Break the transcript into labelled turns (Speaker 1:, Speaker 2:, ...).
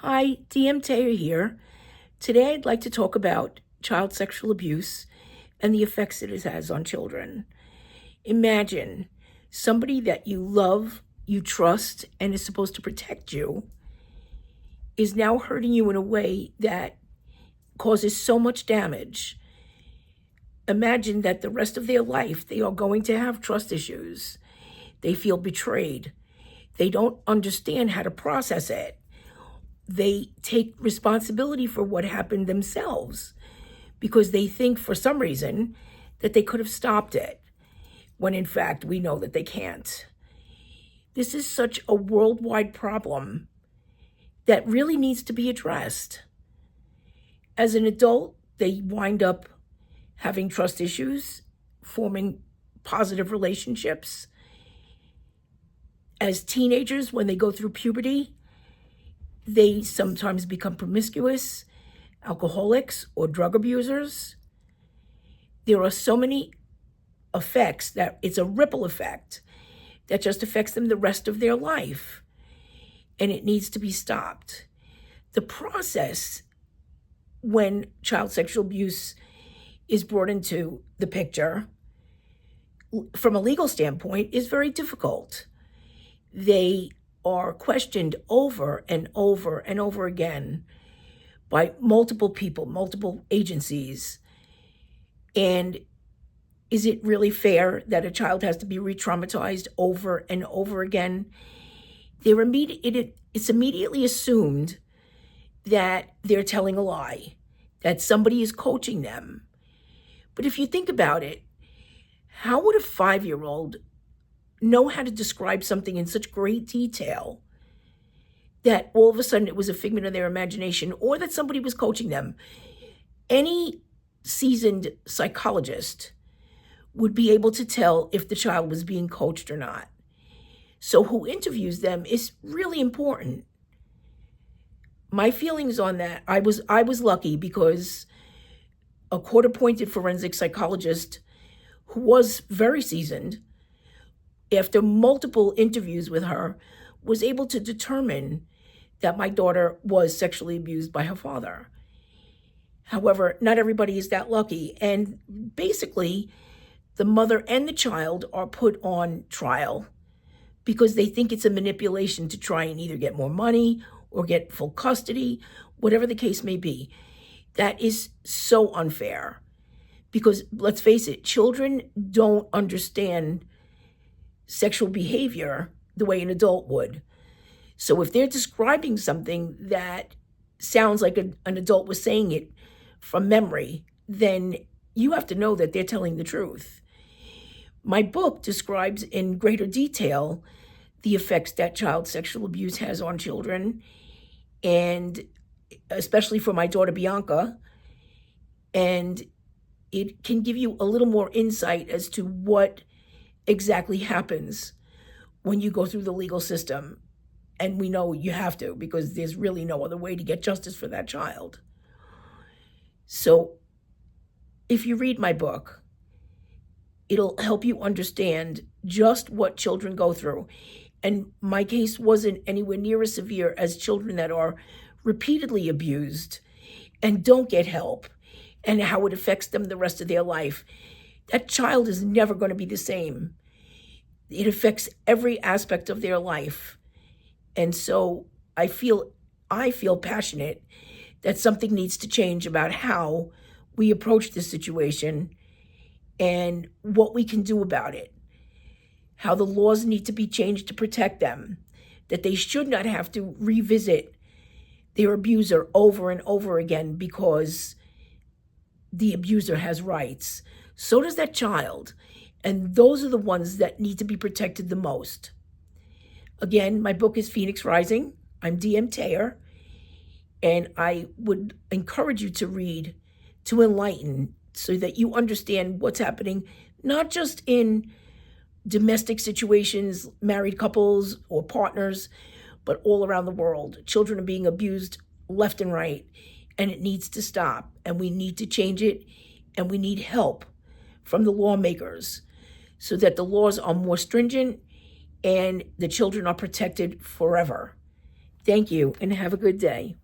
Speaker 1: Hi, DM Taylor here. Today I'd like to talk about child sexual abuse and the effects it has on children. Imagine somebody that you love, you trust, and is supposed to protect you is now hurting you in a way that causes so much damage. Imagine that the rest of their life they are going to have trust issues. They feel betrayed. They don't understand how to process it. They take responsibility for what happened themselves because they think for some reason that they could have stopped it, when in fact we know that they can't. This is such a worldwide problem that really needs to be addressed. As an adult, they wind up having trust issues, forming positive relationships. As teenagers, when they go through puberty, they sometimes become promiscuous, alcoholics, or drug abusers. There are so many effects that it's a ripple effect that just affects them the rest of their life, and it needs to be stopped. The process when child sexual abuse is brought into the picture, from a legal standpoint, is very difficult. They are questioned over and over and over again by multiple people, multiple agencies. And is it really fair that a child has to be re-traumatized over and over again? It's immediately assumed that they're telling a lie, that somebody is coaching them. But if you think about it, how would a 5-year-old know how to describe something in such great detail that all of a sudden it was a figment of their imagination, or that somebody was coaching them? Any seasoned psychologist would be able to tell if the child was being coached or not. So who interviews them is really important. My feelings on that, I was lucky because a court-appointed forensic psychologist who was very seasoned, after multiple interviews with her, was able to determine that my daughter was sexually abused by her father. However, not everybody is that lucky. And basically, the mother and the child are put on trial because they think it's a manipulation to try and either get more money or get full custody, whatever the case may be. That is so unfair because, let's face it, children don't understand sexual behavior the way an adult would. So if they're describing something that sounds like an adult was saying it from memory, then you have to know that they're telling the truth. My book describes in greater detail the effects that child sexual abuse has on children, and especially for my daughter Bianca, and it can give you a little more insight as to what exactly happens when you go through the legal system. And we know you have to, because there's really no other way to get justice for that child. So if you read my book, it'll help you understand just what children go through. And my case wasn't anywhere near as severe as children that are repeatedly abused and don't get help, and how it affects them the rest of their life. That child is never going to be the same. It affects every aspect of their life. And so I feel passionate that something needs to change about how we approach this situation and what we can do about it. How the laws need to be changed to protect them, that they should not have to revisit their abuser over and over again because the abuser has rights. So does that child. And those are the ones that need to be protected the most. Again, my book is Phoenix Rising. I'm DM Taylor. And I would encourage you to read, to enlighten, so that you understand what's happening, not just in domestic situations, married couples or partners, but all around the world. Children are being abused left and right, and it needs to stop. And we need to change it, and we need help from the lawmakers so that the laws are more stringent and the children are protected forever. Thank you, and have a good day.